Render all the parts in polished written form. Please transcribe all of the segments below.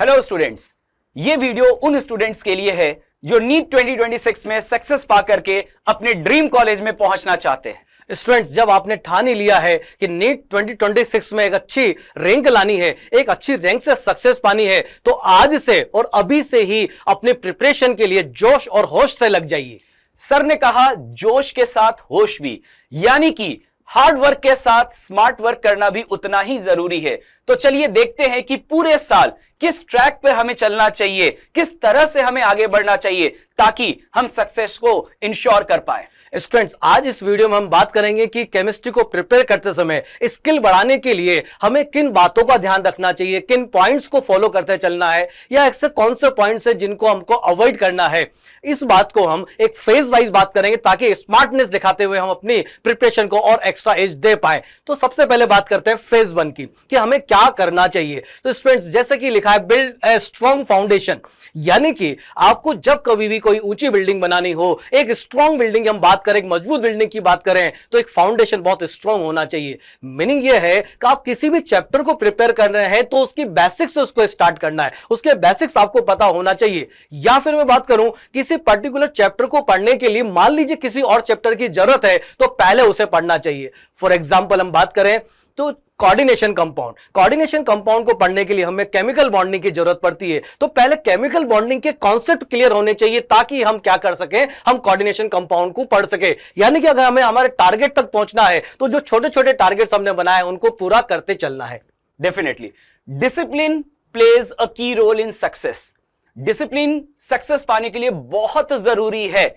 Hello students, ये video उन students के लिए है जो नीट 2026 में सक्सेस पा करके अपने ड्रीम कॉलेज में पहुंचना चाहते हैं। स्टूडेंट्स, जब आपने ठान ही लिया है कि नीट 2026 में एक अच्छी रैंक लानी है, एक अच्छी रैंक से सक्सेस पानी है, तो आज से और अभी से ही अपने प्रिपरेशन के लिए जोश और होश से लग जाइए। सर ने कहा जोश के साथ होश भी, यानी कि हार्ड वर्क के साथ स्मार्ट वर्क करना भी उतना ही जरूरी है। तो चलिए देखते हैं कि पूरे साल किस ट्रैक पे हमें चलना चाहिए, किस तरह से हमें आगे बढ़ना चाहिए ताकि हम सक्सेस को इंश्योर कर पाए। स्टूडेंट्स, आज इस वीडियो में हम बात करेंगे कि केमिस्ट्री को प्रिपेयर करते समय स्किल बढ़ाने के लिए हमें किन बातों का ध्यान रखना चाहिए, किन पॉइंट्स को फॉलो करते चलना है, या ऐसे कौन से पॉइंट्स हैं जिनको हमको अवॉइड करना है। इस बात को हम एक फेज वाइज बात करेंगे ताकि स्मार्टनेस दिखाते हुए हम अपनी प्रिपरेशन को और एक्स्ट्रा एज दे पाए। तो सबसे पहले बात करते हैं फेज 1 की कि हमें क्या करना चाहिए। तो स्टूडेंट्स, जैसे कि लिखा है बिल्ड ए स्ट्रॉन्ग फाउंडेशन, यानी कि आपको जब कभी भी कोई ऊंची बिल्डिंग बनानी हो, एक स्ट्रॉन्ग बिल्डिंग हम बात करें, एक मजबूत बिल्डिंग की बात करें, तो एक फाउंडेशन बहुत स्ट्रॉन्ग होना चाहिए। मीनिंग यह है कि आप किसी भी चैप्टर को प्रिपेयर कर रहे हैं तो उसकी बेसिक्स से उसको स्टार्ट करना है, उसके बेसिक्स आपको पता होना चाहिए। या फिर मैं बात करूं किसी पर्टिकुलर चैप्टर को पढ़ने के लिए, मान लीजिए किसी और चैप्टर की जरूरत है तो पहले उसे पढ़ना चाहिए। फॉर एग्जाम्पल हम बात करें तो कोऑर्डिनेशन कंपाउंड को पढ़ने के लिए हमें केमिकल बॉन्डिंग की जरूरत पड़ती है, तो पहले केमिकल बॉन्डिंग के कॉन्सेप्ट क्लियर होने चाहिए ताकि हम क्या कर सकें, हम कोऑर्डिनेशन कंपाउंड को पढ़ सके। यानी कि अगर हमें हमारे टारगेट तक पहुंचना है तो जो छोटे छोटे टारगेट्स हमने बनाए उनको पूरा करते चलना है। Definitely discipline plays a key role in success. Discipline success पाने के लिए बहुत जरूरी है।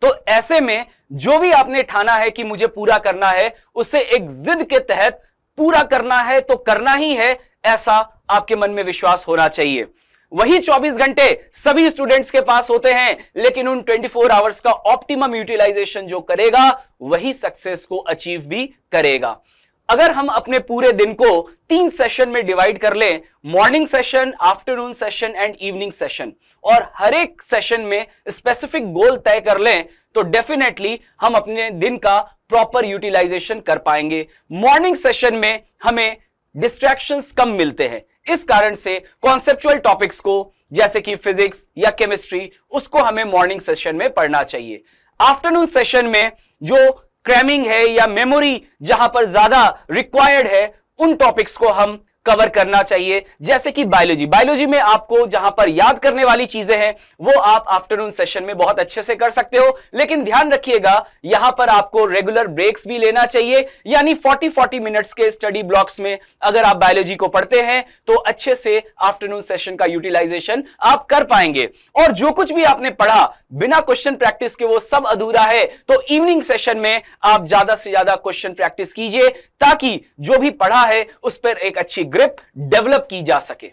तो ऐसे में जो भी आपने ठाना है कि मुझे पूरा करना है, उसे एक जिद के तहत पूरा करना है तो करना ही है, ऐसा आपके मन में विश्वास होना चाहिए। वही 24 घंटे सभी स्टूडेंट्स के पास होते हैं, लेकिन उन 24 आवर्स का ऑप्टिमम यूटिलाइजेशन जो करेगा वही सक्सेस को अचीव भी करेगा। अगर हम अपने पूरे दिन को 3 सेशन में डिवाइड कर लें, morning session, afternoon session and evening session, और हर एक सेशन में स्पेसिफिक गोल तय कर लें, तो डेफिनेटली हम अपने दिन का प्रॉपर यूटिलाइजेशन कर पाएंगे। मॉर्निंग सेशन में हमें डिस्ट्रैक्शंस कम मिलते हैं, इस कारण से कॉन्सेप्चुअल टॉपिक्स को जैसे कि फिजिक्स या केमिस्ट्री, उसको हमें मॉर्निंग सेशन में पढ़ना चाहिए। आफ्टरनून सेशन में जो क्रैमिंग है या मेमोरी जहां पर ज्यादा रिक्वायर्ड है, उन टॉपिक्स को हम कवर करना चाहिए, जैसे कि बायोलॉजी में आपको जहां पर याद करने वाली चीजें हैं वो आप आफ्टरनून सेशन में बहुत अच्छे से कर सकते हो। लेकिन ध्यान रखिएगा यहां पर आपको रेगुलर ब्रेक्स भी लेना चाहिए, यानी 40-40 मिनट्स के स्टडी ब्लॉक्स में अगर आप बायोलॉजी को पढ़ते हैं तो अच्छे से आफ्टरनून सेशन का यूटिलाइजेशन आप कर पाएंगे। और जो कुछ भी आपने पढ़ा बिना क्वेश्चन प्रैक्टिस के वो सब अधूरा है, तो इवनिंग सेशन में आप ज्यादा से ज्यादा क्वेश्चन प्रैक्टिस कीजिए ताकि जो भी पढ़ा है उस पर एक अच्छी ग्रिप डेवलप की जा सके।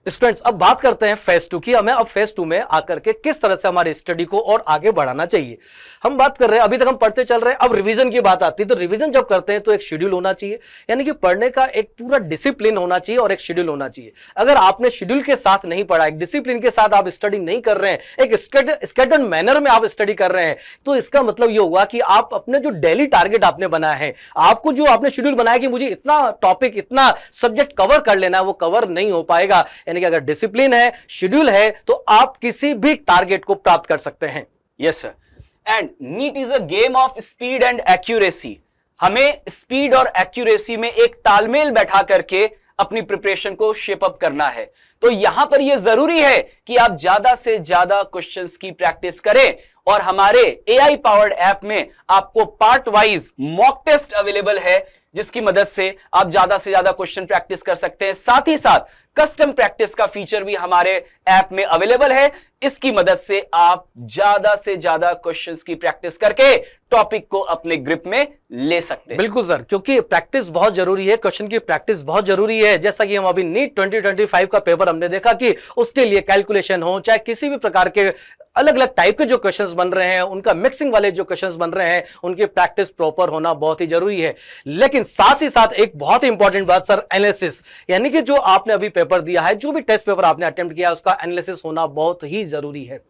स्टूडेंट्स, अब बात करते हैं फेज 2 की। हमें अब फेज 2 में आकर के किस तरह से हमारी स्टडी को और आगे बढ़ाना चाहिए। हम बात कर रहे हैं, अभी तक हम पढ़ते चल रहे हैं, अब रिवीजन की बात आती है। तो रिवीजन जब करते हैं तो एक शेड्यूल होना चाहिए, यानी कि पढ़ने का एक पूरा डिसिप्लिन होना चाहिए और एक शेड्यूल होना चाहिए। अगर आपने शेड्यूल के साथ नहीं पढ़ा, एक डिसिप्लिन के साथ आप स्टडी नहीं कर रहे हैं, एक स्कैटर्ड मैनर में आप स्टडी कर रहे हैं, तो इसका मतलब यह हुआ कि आप अपने जो डेली टारगेट आपने बनाया है, आपको जो आपने शेड्यूल बनाया कि मुझे इतना टॉपिक, इतना सब्जेक्ट कवर कर लेना है, वो कवर नहीं हो पाएगा। यानी कि अगर डिसिप्लिन है, शेड्यूल है, तो आप किसी भी टारगेट को प्राप्त कर सकते हैं। Yes sir, and NEET is a game of speed and accuracy. हमें स्पीड और एक्यूरेसी में एक तालमेल बैठा करके अपनी प्रिपरेशन को शेप अप करना है। तो यहां पर यह जरूरी है कि आप ज्यादा से ज्यादा क्वेश्चंस की प्रैक्टिस करें, और हमारे एआई पावर्ड ऐप में आपको part wise mock test available है, जिसकी मदद से आप ज्यादा से ज्यादा क्वेश्चन प्रैक्टिस कर सकते हैं। साथ ही साथ कस्टम प्रैक्टिस का फीचर भी हमारे ऐप में अवेलेबल है। इसकी मदद से आप ज्यादा से ज्यादा क्वेश्चंस की प्रैक्टिस करके टॉपिक को अपने ग्रिप में ले सकते हैं। बिल्कुल सर, क्योंकि प्रैक्टिस बहुत जरूरी है, क्वेश्चन की प्रैक्टिस बहुत जरूरी है। जैसा कि हम अभी नीट 2025 का पेपर हमने देखा कि उसके लिए कैलकुलेशन हो, चाहे किसी भी प्रकार के अलग अलग टाइप के जो क्वेश्चंस बन रहे हैं, उनका मिक्सिंग वाले जो क्वेश्चंस बन रहे हैं, उनकी प्रैक्टिस प्रॉपर होना बहुत ही जरूरी है। लेकिन साथ ही साथ एक बहुत ही इंपॉर्टेंट बात सर, एनालिसिस, यानी कि जो आपने अभी पेपर दिया है, जो भी टेस्ट पेपर आपने अटेम्प्ट किया है, उसका एनालिसिस होना बहुत ही जरूरी है।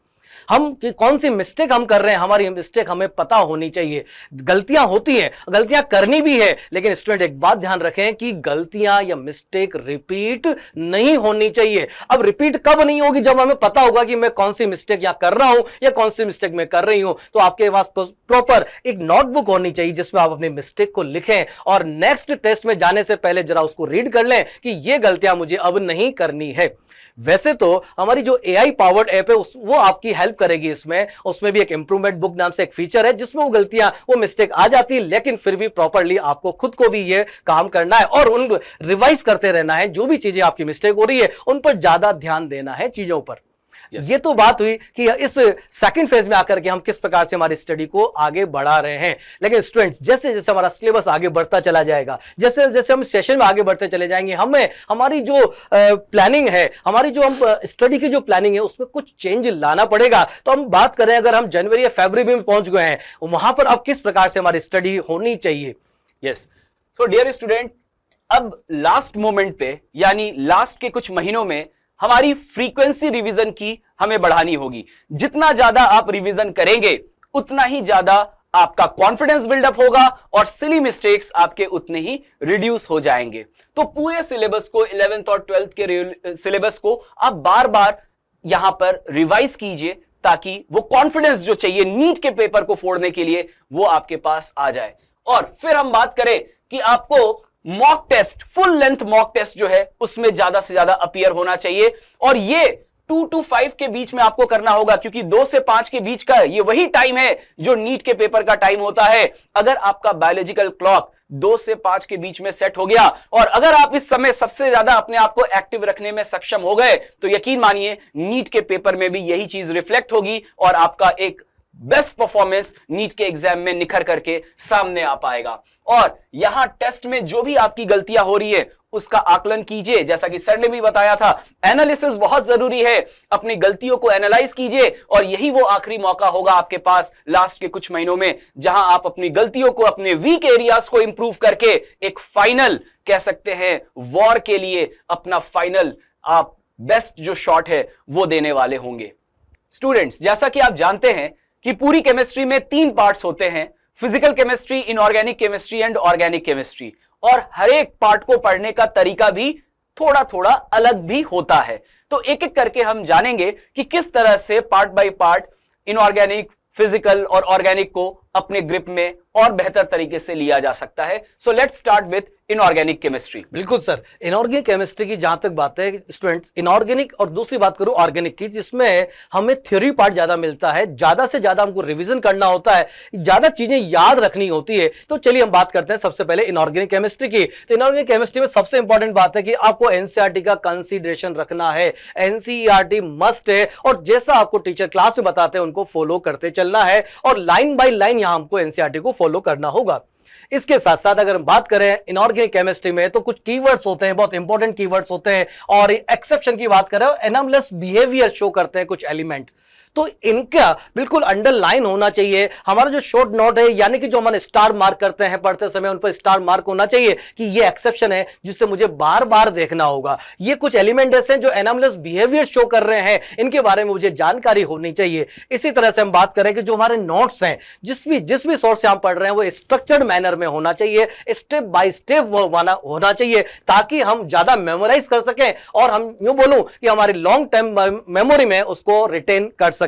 हम कि कौन सी मिस्टेक हम कर रहे हैं, हमारी मिस्टेक हमें पता होनी चाहिए। गलतियां होती हैं, गलतियां करनी भी है, लेकिन स्टूडेंट एक बात ध्यान रखें कि गलतियां या मिस्टेक रिपीट नहीं होनी चाहिए। अब रिपीट कब नहीं होगी? जब हमें पता होगा कि मैं कौन सी मिस्टेक यहां कर रहा हूं या कौन सी मिस्टेक मैं कर रही हूं। तो आपके पास प्रॉपर एक नोटबुक होनी चाहिए जिसमें आप अपनी मिस्टेक को लिखें और नेक्स्ट टेस्ट में जाने से पहले जरा उसको रीड कर लें कि ये गलतियां मुझे अब नहीं करनी है। वैसे तो हमारी जो AI पावर्ड ऐप है वो आपकी हेल्प करेगी उसमें भी एक इंप्रूवमेंट बुक नाम से एक फीचर है जिसमें वो गलतियां, वो मिस्टेक आ जाती है, लेकिन फिर भी प्रॉपर्ली आपको खुद को भी ये काम करना है और उन रिवाइज करते रहना है। जो भी चीजें आपकी मिस्टेक हो रही है उन पर ज्यादा ध्यान देना है चीजों पर। ये तो बात हुई कि इस सेकंड फेज में आकर के हम किस प्रकार से हमारी स्टडी को आगे बढ़ा रहे हैं। लेकिन स्टूडेंट्स, जैसे जैसे हमारा सिलेबस आगे बढ़ता चला जाएगा, जैसे जैसे हम सेशन में आगे बढ़ते चले जाएंगे, हमें हमारी जो प्लानिंग है, हमारी जो हम स्टडी की जो प्लानिंग है उसमें कुछ चेंज लाना पड़ेगा। तो हम बात करें, अगर हम जनवरी या फरवरी में पहुंच गए हैं, वहां पर अब किस प्रकार से हमारी स्टडी होनी चाहिए। यस, सो डियर स्टूडेंट, अब लास्ट मोमेंट पे यानी लास्ट के कुछ महीनों में हमारी फ्रीक्वेंसी रिवीजन की हमें बढ़ानी होगी। जितना ज्यादा आप रिवीजन करेंगे उतना ही ज्यादा आपका कॉन्फिडेंस बिल्डअप होगा और सिली मिस्टेक्स आपके उतने ही रिड्यूस हो जाएंगे। तो पूरे सिलेबस को, 11th और 12th के सिलेबस को आप बार बार यहां पर रिवाइज कीजिए ताकि वो कॉन्फिडेंस जो चाहिए नीट के पेपर को फोड़ने के लिए वो आपके पास आ जाए। और फिर हम बात करें कि आपको mock test, full length mock test जो है उसमें ज्यादा से ज्यादा अपीयर होना चाहिए और ये 2 to 5 के बीच में आपको करना होगा, क्योंकि 2 से 5 के बीच का ये वही टाइम है जो नीट के पेपर का टाइम होता है। अगर आपका बायोलॉजिकल क्लॉक 2 से 5 के बीच में सेट हो गया और अगर आप इस समय सबसे ज्यादा अपने आप को एक्टिव रखने में सक्षम हो गए तो यकीन मानिए नीट के पेपर में भी यही चीज रिफ्लेक्ट होगी और आपका एक बेस्ट परफॉर्मेंस नीट के एग्जाम में निखर करके सामने आ पाएगा। और यहां टेस्ट में जो भी आपकी गलतियां हो रही है उसका आकलन कीजिए। जैसा कि सर ने भी बताया था, एनालिसिस बहुत जरूरी है। अपनी गलतियों को एनालाइज कीजिए और यही वो आखिरी मौका होगा आपके पास लास्ट के कुछ महीनों में जहां आप अपनी गलतियों को, अपने वीक एरियाज को इंप्रूव करके एक फाइनल, कह सकते हैं वॉर के लिए अपना फाइनल आप बेस्ट जो शॉट है वो देने वाले होंगे। स्टूडेंट्स, जैसा कि आप जानते हैं कि पूरी केमिस्ट्री में 3 पार्ट्स होते हैं, physical chemistry, inorganic chemistry and organic chemistry, और हर एक पार्ट को पढ़ने का तरीका भी थोड़ा थोड़ा अलग भी होता है। तो एक एक करके हम जानेंगे कि किस तरह से part by part inorganic, physical और ऑर्गेनिक को अपने ग्रिप में और बेहतर तरीके से लिया जा सकता है। So let's start with inorganic chemistry. बिल्कुल सर, इनऑर्गेनिक केमिस्ट्री की जहां तक बात है स्टूडेंट्स, इनऑर्गेनिक और दूसरी बात करूं ऑर्गेनिक की, जिसमें हमें थ्योरी पार्ट ज्यादा मिलता है, ज्यादा से ज्यादा हमको रिवीजन करना होता है, ज्यादा चीजें याद रखनी होती है। तो चलिए हम बात करते हैं सबसे पहले इनऑर्गेनिक केमिस्ट्री की। तो इनऑर्गेनिक केमिस्ट्री में सबसे इंपॉर्टेंट बात है कि आपको एनसीईआरटी का कंसीडरेशन रखना है। एनसीईआरटी मस्ट है और जैसा आपको टीचर क्लास में बताते हैं उनको फॉलो करते चलना है और लाइन बाय लाइन यहां हमको एनसीईआरटी को फॉलो करना होगा। इसके साथ साथ अगर हम बात करें इनऑर्गेनिक केमिस्ट्री में तो कुछ कीवर्ड्स होते हैं, बहुत इंपॉर्टेंट कीवर्ड्स होते हैं, और एक्सेप्शन की बात करें एनॉमलस बिहेवियर शो करते हैं कुछ एलिमेंट, तो इनका बिल्कुल अंडरलाइन होना चाहिए। हमारा जो शॉर्ट नोट है, यानी कि जो हम स्टार मार्क करते हैं पढ़ते समय, उन पर स्टार मार्क होना चाहिए कि ये एक्सेप्शन है जिससे मुझे बार बार देखना होगा। ये कुछ एलिमेंट ऐसे हैं जो एनॉमलस बिहेवियर शो कर रहे हैं, इनके बारे में मुझे जानकारी होनी चाहिए। इसी तरह से हम बात करें कि जो हमारे नोट्स हैं, जिस भी सोर्स से हम पढ़ रहे हैं वो स्ट्रक्चर्ड मैनर में होना चाहिए, स्टेप बाय स्टेप होना चाहिए, ताकि हम ज्यादा मेमोराइज कर सकें और हम यूं बोलूं कि हमारी लॉन्ग टर्म मेमोरी में उसको रिटेन कर सकें।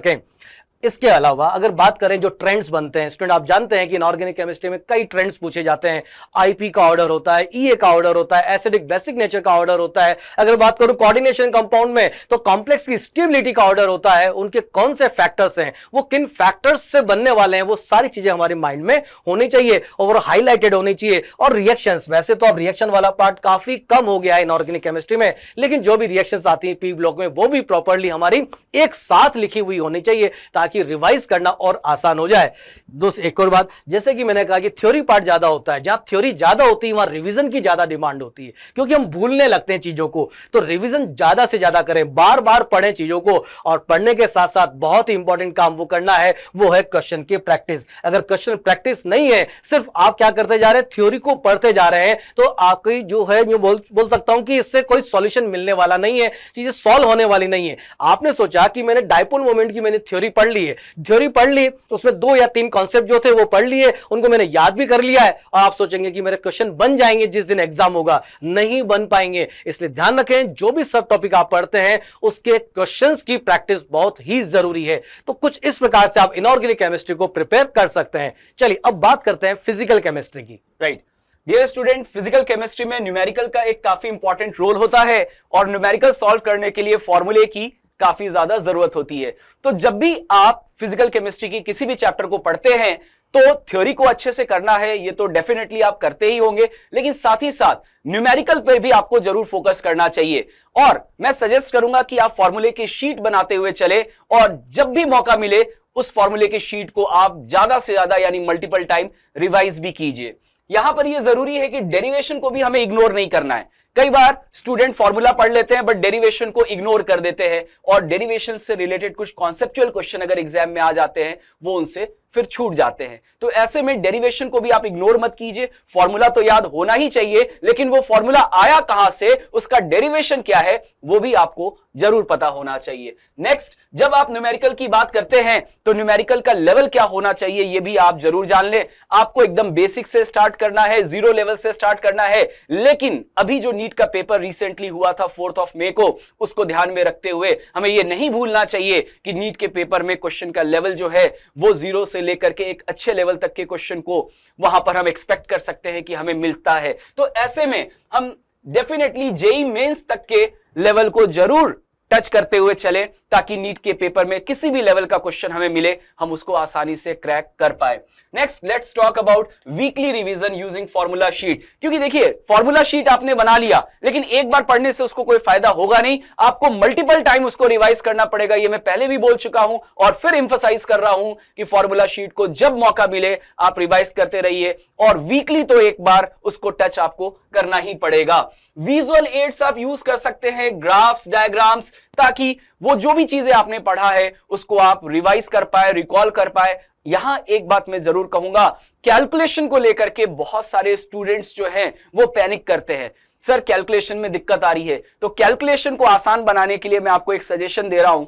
इसके अलावा अगर बात करें जो ट्रेंड्स बनते हैं, स्टूडेंट आप जानते हैं कि इनऑर्गेनिक केमिस्ट्री में कई ट्रेंड्स पूछे जाते हैं। आईपी का ऑर्डर होता है, ईए का ऑर्डर होता है, एसिडिक बेसिक नेचर का ऑर्डर होता है। अगर बात करूं कोऑर्डिनेशन कंपाउंड में तो कॉम्प्लेक्स की स्टेबिलिटी का ऑर्डर होता है, उनके कौन से फैक्टर्स हैं, वो किन फैक्टर्स से बनने वाले हैं, वो सारी चीजें हमारे माइंड में होनी चाहिए और हाईलाइटेड होनी चाहिए। और रिएक्शंस, वैसे तो अब रिएक्शन वाला पार्ट काफी कम हो गया है इनऑर्गेनिक केमिस्ट्री में, लेकिन जो भी रिएक्शंस आती हैं पी ब्लॉक में वो भी प्रॉपर्ली हमारी एक साथ लिखी हुई होनी चाहिए ताकि ताकि रिवाइज करना और आसान हो जाए। दोस्त एक और बात, जैसे कि मैंने कहा कि थ्योरी पार्ट ज्यादा होता है, जहां थ्योरी ज्यादा होती है वहां रिवीजन की ज्यादा डिमांड होती है, क्योंकि हम भूलने लगते हैं चीजों को। तो रिवीजन ज्यादा से ज्यादा करें, बार बार पढ़ें चीजों को, और पढ़ने के साथ साथ बहुत ही इंपॉर्टेंट काम वो करना है, वो है क्वेश्चन की प्रैक्टिस। अगर क्वेश्चन प्रैक्टिस नहीं है, सिर्फ आप क्या करते जा रहे हैं, थ्योरी को पढ़ते जा रहे हैं, तो आपकी जो है ये बोल सकता हूं कि इससे कोई सॉल्यूशन मिलने वाला नहीं है, चीजें सॉल्व होने वाली नहीं है। आपने सोचा कि मैंने डायपोल मोमेंट की मैंने थ्योरी पढ़ ली है, थ्योरी पढ़ ली, उसमें 2 या 3 कॉन्सेप्ट जो थे वो पढ़ लिए, उनको मैंने याद भी कर लिया है, और आप सोचेंगे कि मेरे क्वेश्चन बन जाएंगे जिस दिन एग्जाम होगा। नहीं बन पाएंगे। इसलिए ध्यान रखें, जो भी सब टॉपिक आप पढ़ते हैं उसके क्वेश्चंस की प्रैक्टिस बहुत ही जरूरी है। तो कुछ इस प्रकार से आप इनऑर्गेनिक केमिस्ट्री को प्रिपेयर कर सकते हैं। चलिए अब बात करते हैं फिजिकल केमिस्ट्री की। Right dear student, physical chemistry में न्यूमेरिकल का एक काफी इंपॉर्टेंट रोल होता है और न्यूमेरिकल सॉल्व करने के लिए फॉर्मूले की काफी ज्यादा जरूरत होती है। तो जब भी आप फिजिकल केमिस्ट्री की किसी भी चैप्टर को पढ़ते हैं तो थ्योरी को अच्छे से करना है, ये तो डेफिनेटली आप करते ही होंगे, लेकिन साथ ही साथ न्यूमेरिकल पे भी आपको जरूर फोकस करना चाहिए। और मैं सजेस्ट करूंगा कि आप फॉर्मूले की शीट बनाते हुए चले और जब भी मौका मिले उस फॉर्मूले की शीट को आप ज्यादा से ज्यादा यानी मल्टीपल टाइम रिवाइज भी कीजिए। यहां पर यह जरूरी है कि डेरिवेशन को भी हमें इग्नोर नहीं करना है। कई बार स्टूडेंट फॉर्मूला पढ़ लेते हैं बट डेरिवेशन को इग्नोर कर देते हैं, और डेरिवेशन से रिलेटेड कुछ कॉन्सेप्चुअल क्वेश्चन अगर एग्जाम में आ जाते हैं वो उनसे फिर छूट जाते हैं। तो ऐसे में डेरिवेशन को भी आप इग्नोर मत कीजिए। फॉर्मूला तो याद होना ही चाहिए, लेकिन वो फॉर्मूला आया कहां से, उसका डेरिवेशन क्या है, वो भी आपको जरूर पता होना चाहिए। नेक्स्ट, जब आप न्यूमेरिकल की बात करते हैं तो न्यूमेरिकल का लेवल क्या होना चाहिए ये भी आप जरूर जान लें। आपको एकदम बेसिक से स्टार्ट करना है, 0 लेवल से स्टार्ट करना है। लेकिन अभी जो नीट का पेपर रिसेंटली हुआ था 4 मई को, उसको ध्यान में रखते हुए हमें यह नहीं भूलना चाहिए कि नीट के पेपर में क्वेश्चन का लेवल जो है वो 0 से लेकर के एक अच्छे लेवल तक के क्वेश्चन को वहां पर हम एक्सपेक्ट कर सकते हैं कि हमें मिलता है। तो ऐसे में हम डेफिनेटली जेईई मेंस तक के लेवल को जरूर टच करते हुए चले, ताकि नीट के पेपर में किसी भी लेवल का क्वेश्चन हमें मिले हम उसको आसानी से क्रैक कर पाए। Next, let's talk about weekly revision using formula sheet. क्योंकि देखिए, फॉर्मूला शीट आपने बना लिया, लेकिन एक बार पढ़ने से उसको कोई फायदा होगा नहीं, आपको मल्टीपल टाइम उसको रिवाइज करना पड़ेगा। ये मैं पहले भी बोल चुका हूं और फिर इंफसाइज कर रहा हूं कि फॉर्मूला शीट को जब मौका मिले आप रिवाइज करते रहिए, और वीकली तो एक बार उसको टच आपको करना ही पड़ेगा। विजुअल एड्स आप यूज कर सकते हैं, ग्राफ्स, डायग्राम्स, ताकि वो जो भी चीजें आपने पढ़ा है उसको आप रिवाइज कर पाए, रिकॉल कर पाए। यहां एक बात मैं जरूर कहूंगा, कैलकुलेशन को लेकर के बहुत सारे स्टूडेंट्स जो हैं वो पैनिक करते हैं, सर कैलकुलेशन में दिक्कत आ रही है। तो कैलकुलेशन को आसान बनाने के लिए मैं आपको एक सजेशन दे रहा हूं।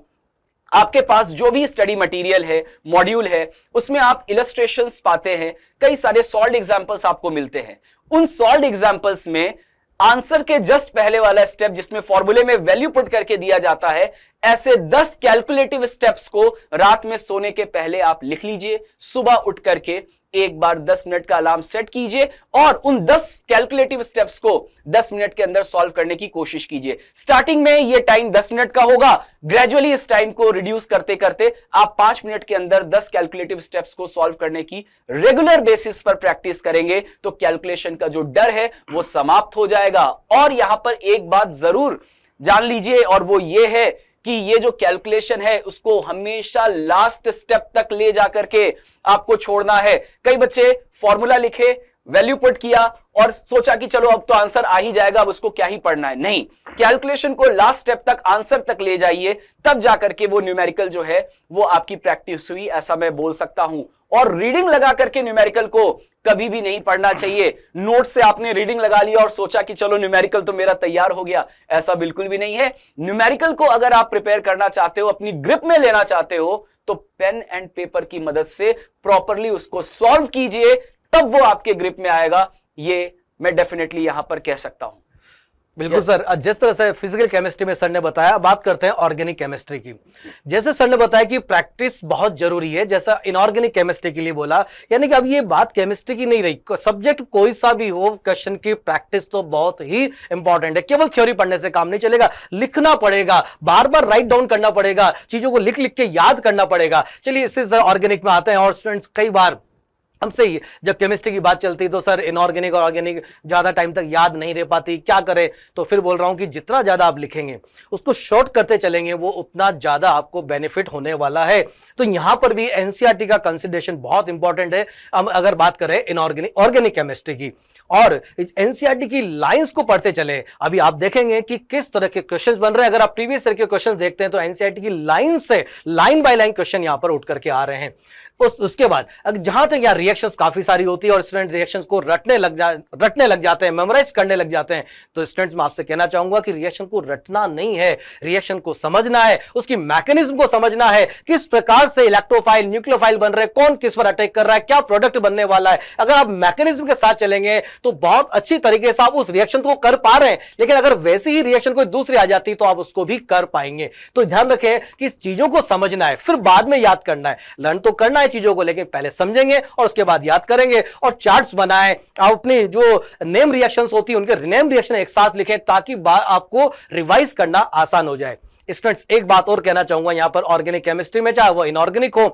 आपके पास जो भी स्टडी मटेरियल है, मॉड्यूल है, उसमें आप इलस्ट्रेशंस पाते हैं, कई सारे सॉल्व्ड एग्जांपल्स आपको मिलते हैं। उन सॉल्व्ड एग्जांपल्स में आंसर के जस्ट पहले वाला स्टेप जिसमें फॉर्मूले में वैल्यू पुट करके दिया जाता है, ऐसे 10 कैलकुलेटिव स्टेप्स को रात में सोने के पहले आप लिख लीजिए। सुबह उठ करके एक बार 10 मिनट का अलार्म सेट कीजिए और उन 10 कैलकुलेटिव स्टेप्स को 10 मिनट के अंदर सॉल्व करने की कोशिश कीजिए। स्टार्टिंग में ये टाइम 10 मिनट का होगा, ग्रेजुअली इस टाइम को रिड्यूस करते करते आप 5 मिनट के अंदर 10 कैलकुलेटिव स्टेप्स को सॉल्व करने की रेगुलर बेसिस पर प्रैक्टिस करेंगे तो कैलकुलेशन का जो डर है वो समाप्त हो जाएगा। और यहां पर एक बात जरूर जान लीजिए, और वो ये है कि ये जो कैलकुलेशन है उसको हमेशा लास्ट स्टेप तक ले जाकर के आपको छोड़ना है। कई बच्चे फॉर्मूला लिखे, वैल्यू पुट किया और सोचा कि चलो अब तो आंसर आ ही जाएगा, अब उसको क्या ही पढ़ना है। नहीं, कैलकुलेशन को लास्ट स्टेप तक, आंसर तक ले जाइए, तब जाकर के वो न्यूमेरिकल जो है वो आपकी प्रैक्टिस हुई, ऐसा मैं बोल सकता हूं। और रीडिंग लगा करके न्यूमेरिकल को कभी भी नहीं पढ़ना चाहिए। नोट से आपने रीडिंग लगा लिया और सोचा कि चलो न्यूमेरिकल तो मेरा तैयार हो गया, ऐसा बिल्कुल भी नहीं है। न्यूमेरिकल को अगर आप प्रिपेयर करना चाहते हो, अपनी ग्रिप में लेना चाहते हो, तो पेन एंड पेपर की मदद से प्रॉपरली उसको सॉल्व कीजिए, तब वो आपके ग्रिप में आएगा। ये मैं डेफिनेटली यहां पर कह सकता हूं। बिल्कुल सर, जिस तरह से फिजिकल केमिस्ट्री में सर ने बताया, बात करते हैं ऑर्गेनिक केमिस्ट्री की। जैसे सर ने बताया कि प्रैक्टिस बहुत जरूरी है, जैसा इनऑर्गेनिक केमिस्ट्री के लिए बोला, यानी कि अब ये बात केमिस्ट्री की नहीं रही, सब्जेक्ट कोई सा भी हो, क्वेश्चन की प्रैक्टिस तो बहुत ही इंपॉर्टेंट है। केवल थ्योरी पढ़ने से काम नहीं चलेगा, लिखना पड़ेगा, बार बार राइट डाउन करना पड़ेगा, चीजों को लिख लिख के याद करना पड़ेगा। चलिए इससे ऑर्गेनिक में आते हैं। और स्टूडेंट्स कई बार हमसे ही जब केमिस्ट्री की बात चलती तो सर इनऑर्गेनिक और ऑर्गेनिक ज्यादा टाइम तक याद नहीं रह पाती, क्या करें? तो फिर बोल रहा हूं कि जितना ज्यादा आप लिखेंगे, उसको शॉर्ट करते चलेंगे, वो उतना ज्यादा आपको बेनिफिट होने वाला है। तो यहां पर भी एनसीईआरटी का कंसिडरेशन बहुत इंपॉर्टेंट है। हम अगर बात करें इनऑर्गेनिक ऑर्गेनिक केमिस्ट्री की और एनसीईआरटी की लाइंस को पढ़ते चले, अभी आप देखेंगे कि किस तरह के क्वेश्चंस बन रहे हैं। अगर आप प्रीवियस ईयर के क्वेश्चंस देखते हैं तो एनसीईआरटी की लाइन से लाइन बाय लाइन क्वेश्चन यहां पर उठ करके आ रहे हैं। उसके बाद जहां तक यहाँ रिएक्शंस काफी सारी होती है और स्टूडेंट रिएक्शंस को रटने लग जाते हैं, मेमोराइज करने लग जाते हैं। तो स्टूडेंट्स मैं आपसे कहना चाहूंगा कि रिएक्शन को रटना नहीं है, रिएक्शन को समझना है, उसकी मैकेनिज्म को समझना है, किस प्रकार से इलेक्ट्रोफाइल न्यूक्लियोफाइल बन रहे हैं, कौन किस पर अटैक कर रहा है, क्या प्रोडक्ट बनने वाला है। अगर आप मैकेनिज्म के साथ चलेंगे तो बहुत अच्छी तरीके से आप उस रिएक्शन को कर पा रहे हैं। लेकिन अगर वैसी ही रिएक्शन कोई दूसरी आ जाती तो आप उसको भी कर पाएंगे। तो ध्यान रखें कि इस चीजों को समझना है, फिर बाद में याद करना है। लर्न तो करना है चीजों को, लेकिन पहले समझेंगे और उसके बाद याद करेंगे। और चार्ट्स बनाएं, आप अपनी जो नेम रिएक्शंस होती है उनके नेम रिएक्शन एक साथ लिखें ताकि आपको रिवाइज करना आसान हो जाए। स्टूडेंट्स एक बात और कहना चाहूंगा यहां पर ऑर्गेनिक केमिस्ट्री में, चाहे वो इनऑर्गेनिक हो,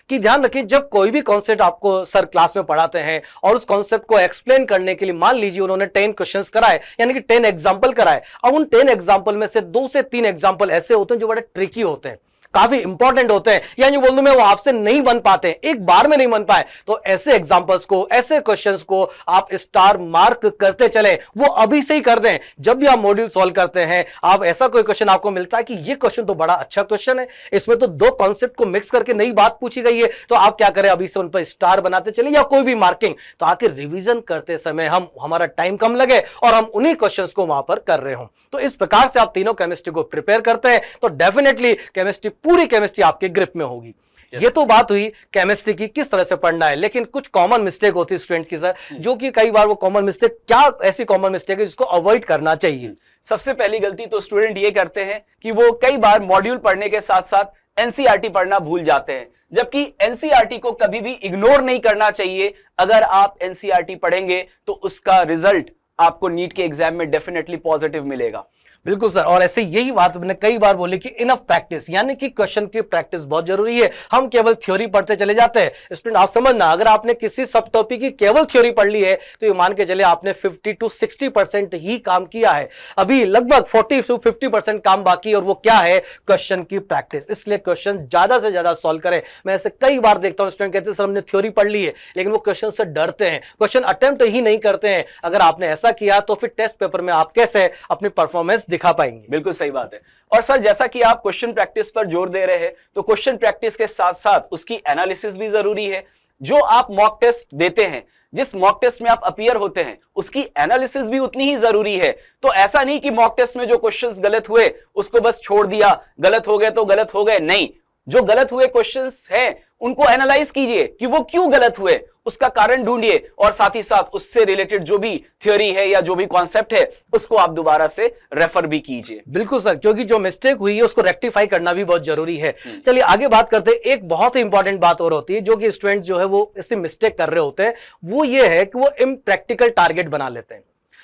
कि ध्यान रखिए जब कोई भी कॉन्सेप्ट आपको सर क्लास में पढ़ाते हैं और उस कॉन्सेप्ट को एक्सप्लेन करने के लिए मान लीजिए उन्होंने 10 क्वेश्चंस कराए, यानी कि 10 एग्जांपल कराए। अब उन 10 एग्जांपल में से 2 से 3 एग्जांपल ऐसे होते हैं जो बड़े ट्रिकी होते हैं, काफी इंपॉर्टेंट होते हैं, या जो बोल दूं मैं वो आपसे नहीं बन पाते, एक बार में नहीं बन पाए। तो ऐसे एग्जांपल्स को, ऐसे क्वेश्चंस को आप स्टार मार्क करते चले, वो अभी से ही कर दें। जब भी आप मॉड्यूल सॉल्व करते हैं, आप ऐसा कोई क्वेश्चन आपको मिलता है कि ये क्वेश्चन तो बड़ा अच्छा क्वेश्चन है, इसमें तो 2 कॉन्सेप्ट को मिक्स करके नई बात पूछी गई है, तो आप क्या करें, अभी से उन पर स्टार बनाते चले या कोई भी मार्किंग, तो आखिर रिविजन करते समय हमारा टाइम कम लगे और हम उन्हीं क्वेश्चंस को वहां पर कर रहे हो। तो इस प्रकार से आप तीनों केमिस्ट्री को प्रिपेयर करते हैं तो डेफिनेटली केमिस्ट्री, पूरी केमिस्ट्री आपके ग्रिप में होगी। ये तो बात हुई केमिस्ट्री की किस तरह से पढ़ना है, लेकिन कुछ कॉमन मिस्टेक होती है स्टूडेंट्स की सर, जो कि कई बार वो कॉमन मिस्टेक, क्या ऐसी कॉमन मिस्टेक है जिसको अवॉइड करना चाहिए? सबसे पहली गलती तो स्टूडेंट ये करते हैं कि वो कई बार मॉड्यूल पढ़ने के साथ साथ एनसीईआरटी पढ़ना भूल जाते हैं, जबकि एनसीईआरटी को कभी भी इग्नोर नहीं करना चाहिए। अगर आप एनसीईआरटी पढ़ेंगे तो उसका रिजल्ट आपको नीट के एग्जाम में डेफिनेटली पॉजिटिव मिलेगा। बिल्कुल सर, और ऐसे यही बात मैंने कई बार बोली कि इनफ प्रैक्टिस, यानी कि क्वेश्चन की प्रैक्टिस बहुत जरूरी है। हम केवल थ्योरी पढ़ते चले जाते हैं। स्टूडेंट आप समझना, अगर आपने किसी सब टॉपिक की केवल थ्योरी पढ़ ली है तो ये मान के चले आपने 50 to 60% ही काम किया है, अभी लगभग 40 to 50% काम बाकी, और वो क्या है, क्वेश्चन की प्रैक्टिस। इसलिए क्वेश्चन ज्यादा से ज्यादा सॉल्व करें। मैं ऐसे कई बार देखता हूं स्टूडेंट कहते हैं सर हमने थ्योरी पढ़ ली है, लेकिन वो क्वेश्चन से डरते हैं, क्वेश्चन अटेम्प्ट ही नहीं करते हैं। अगर आपने ऐसा किया तो फिर टेस्ट पेपर में आप कैसे अपनी परफॉर्मेंस दिखा पाएंगे? बिल्कुल सही बात है। और सर जैसा कि आप क्वेश्चन प्रैक्टिस पर जोर दे रहे हैं, तो क्वेश्चन प्रैक्टिस के साथ साथ उसकी एनालिसिस भी जरूरी है। जो आप मॉक टेस्ट देते हैं, जिस मॉक टेस्ट में आप अपीयर होते हैं, उसकी एनालिसिस भी उतनी ही जरूरी है। तो ऐसा नहीं कि मॉक टेस्ट में जो क्वेश्चंस गलत हुए उसको बस छोड़ दिया, गलत हो गए तो गलत हो गए, नहीं। जो गलत हुए क्वेश्चंस हैं उनको एनालाइज कीजिए कि वो क्यों गलत हुए, उसका कारण ढूंढिए, और साथ ही साथ उससे रिलेटेड जो भी थ्योरी है या जो भी कॉन्सेप्ट है उसको आप दोबारा से रेफर भी कीजिए। बिल्कुल सर, क्योंकि जो मिस्टेक हुई है उसको रेक्टिफाई करना भी बहुत जरूरी है। चलिए आगे बात करते हैं। एक बहुत ही इंपॉर्टेंट बात और होती है जो कि स्टूडेंट जो है वो इससे मिस्टेक कर रहे होते हैं, वो ये है कि वो इम्प्रैक्टिकल टारगेट बना लेते हैं।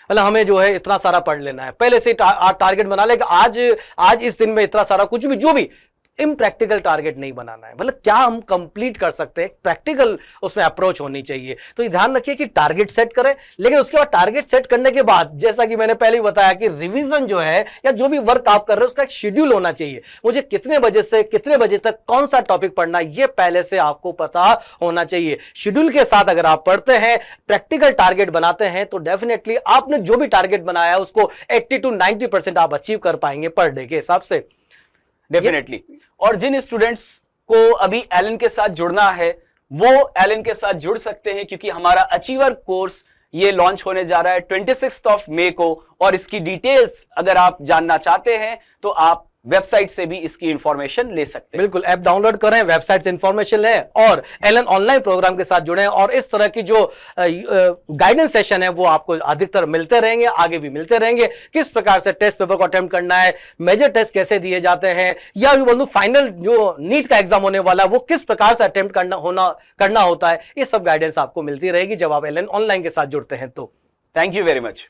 मतलब हमें जो है इतना सारा पढ़ लेना है, पहले से टारगेट बना ले कि आज इस दिन में इतना सारा, कुछ भी जो भी इम्प्रैक्टिकल टारगेट नहीं बनाना है। मतलब क्या हम कंप्लीट कर सकते हैं, प्रैक्टिकल उसमें अप्रोच होनी चाहिए। तो ये ध्यान रखिए कि टारगेट सेट करें, लेकिन उसके बाद टारगेट सेट करने के बाद जैसा कि मैंने पहले ही बताया कि रिवीजन जो है या जो भी वर्क आप कर रहे हैं उसका एक शेड्यूल होना चाहिए। मुझे कितने बजे से कितने बजे तक कौन सा टॉपिक पढ़ना है ये पहले से आपको पता होना चाहिए। शेड्यूल के साथ अगर आप पढ़ते हैं, प्रैक्टिकल टारगेट बनाते हैं, तो डेफिनेटली आपने जो भी टारगेट बनाया है उसको 80 to 90% आप अचीव कर पाएंगे पर डे के हिसाब से। डेफिनेटली। और जिन स्टूडेंट्स को अभी एलन के साथ जुड़ना है वो एलन के साथ जुड़ सकते हैं, क्योंकि हमारा अचीवर कोर्स ये लॉन्च होने जा रहा है 26 मई को। और इसकी डिटेल्स अगर आप जानना चाहते हैं तो आप वेबसाइट से भी इसकी इंफॉर्मेशन ले सकते हैं। बिल्कुल, ऐप डाउनलोड करें, वेबसाइट से इंफॉर्मेशन लें और एलन ऑनलाइन प्रोग्राम के साथ जुड़ें। और इस तरह की जो गाइडेंस सेशन है वो आपको अधिकतर मिलते रहेंगे, आगे भी मिलते रहेंगे। किस प्रकार से टेस्ट पेपर को अटेम्प्ट करना है, मेजर टेस्ट कैसे दिए जाते हैं, या बोलूं फाइनल जो नीट का एग्जाम होने वाला है वो किस प्रकार से अटेम्प्ट करना होता है, ये सब गाइडेंस आपको मिलती रहेगी जब आप एलन ऑनलाइन के साथ जुड़ते हैं। तो थैंक यू वेरी मच।